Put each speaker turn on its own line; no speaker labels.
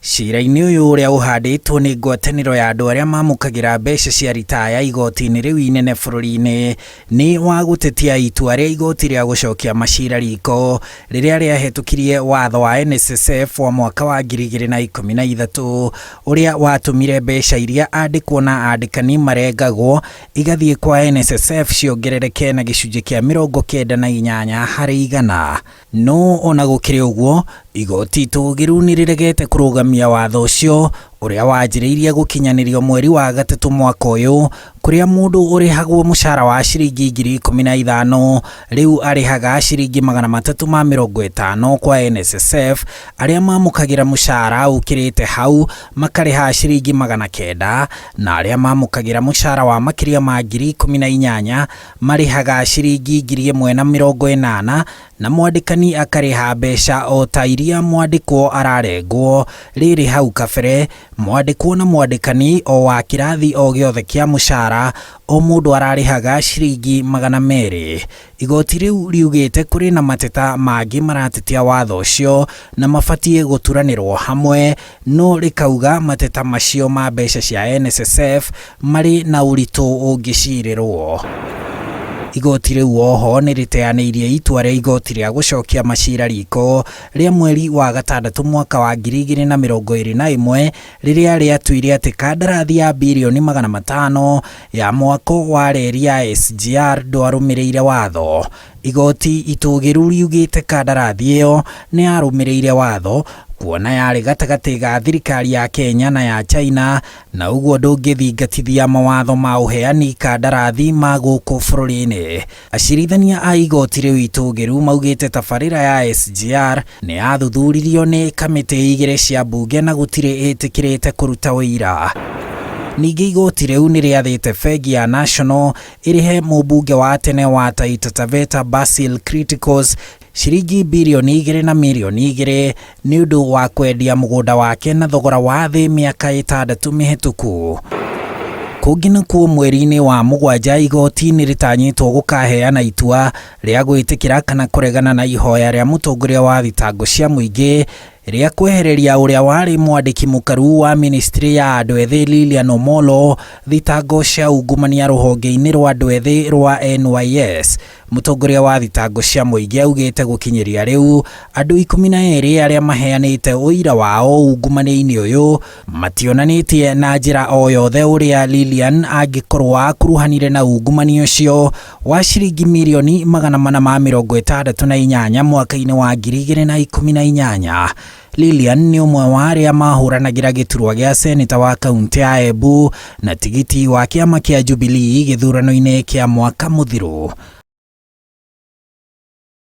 Cira-inĩ ũyũ ũrĩa ũhandĩtwo nĩ ngwatanĩro ya andũ arĩa mamũkagĩra mbeca cia ritaya igoti-inĩ rĩu inene bũrũri-inĩ nĩ wa gũtetia itua rĩa igoti rĩa gũcokia macira riko rĩrĩa rĩahĩtũkirie watho wa NSSF wa mwaka wa 2013 ũrĩa watũmire mbeca iria andĩkwo na andĩkani marengagwo igathiĩ kwa NSSF ciongerereke na gĩcunjĩ kĩa 98 harĩ igana. No ona gũkĩrĩ ũguo, igoti tũgĩru nĩ rĩregete kũrũgamia watho ũcio ũrĩa wanjĩrĩirie gũkinyanĩrio mweri wa gatatũ mwaka ũyũ, kũrĩa mũndũ ũrĩhagwo mũcara wa ciringi 15,000 rĩu arĩhaga ciringi 350 kwa NSSF. Arĩa mamũkagĩra mũcara ũkĩrĩte hau makarĩha ciringi 900, na arĩa mamũkagĩra mũcara wa makĩria ma 18,000 marĩhaga ciringi 1,080, na mwandĩkani akarĩha mbeca o ta iria mwandĩkwo ararengwo. Rĩrĩ hau kabere, mwandĩkwo na mwandĩkani o wa kĩrathi o gĩothe kĩa mũcara o mũndũ ararĩhaga ciringi 200. Igoti rĩu riugĩte kũrĩ na mateta mangĩ maratetia watho ũcio na mabatie gũturanĩrwo hamwe, no rĩkauga mateta macio ma mbeca cia NSSF marĩ na ũritũ ũngĩcirĩrwo. Igoti rĩu oho nĩ rĩteanĩirie itua rĩa igoti rĩa gũcokia macira riko rĩa mweri wa gatandatũ mwaka wa 2021 rĩrĩa rĩatuire atĩ kandarathi ya birioni 500 ya mwako wa reri ya SGR ndwarũmĩrĩire watho. Igoti itũgĩru riugĩte kandarathi ĩyo nĩ yarũmĩrĩire watho, kuona yarĩ gatagatĩ ga thirikari ya Kenya na ya China, na ũguo ndũngĩthingatithia mawatho ma ũheani kandarathi ma gũkũ bũrũri-inĩ. Acirithania a igoti rĩu itũgĩru maugĩte tabarĩra ya SGR nĩ yathuthuririo nĩ kamĩtĩ 2 cia mbunge na gũtirĩ ĩtĩkĩrĩte kũruta ũira. Ningĩ igoti rĩu nĩ rĩathĩte bengi ya National ĩrĩhe mũmbunge wa tene wa Taita Taveta Basil Criticals ciringi birioni 2 na mirioni 2 nĩ ũndũ wa kwendia mũgũnda wake na thogora wa thĩ mĩaka 6 mĩhĩtũku. Kũngĩ nakuo mweri-inĩ wa mũgwanja, igoti nĩ rĩtanyĩtwo gũkaheana itua rĩa gwĩtĩkĩra kana kũregana na ihoya rĩa mũtongoria wa thitango cia mũingĩ rĩa kwehereria ũrĩa warĩ mwandĩki mũkaru wa ministry ya andũ ethĩ Lilian Omolo thitango cia ungumania rũhonge-inĩ rwa andũ ethĩ rwa NYS. Mũtongoria wa thitango cia mũingĩ augĩte gũkinyĩria rĩu andũ 12 arĩa maheanĩte ũira wao ungumania-inĩ ũyũ mationanĩtie na njĩra o yothe ũrĩa Lilian angĩkorwo akuruhanire na ungumania ũcio wa ciringi mirioni 468 mwaka-inĩ wa 2018. Lilian nĩ ũmwe wa arĩa mahũranagĩra gĩturwa gĩa seneta wa kaunti ya Embu na tigiti wa kĩama kĩa Jubilee gĩthurano-inĩ kĩa mwaka mũthiru.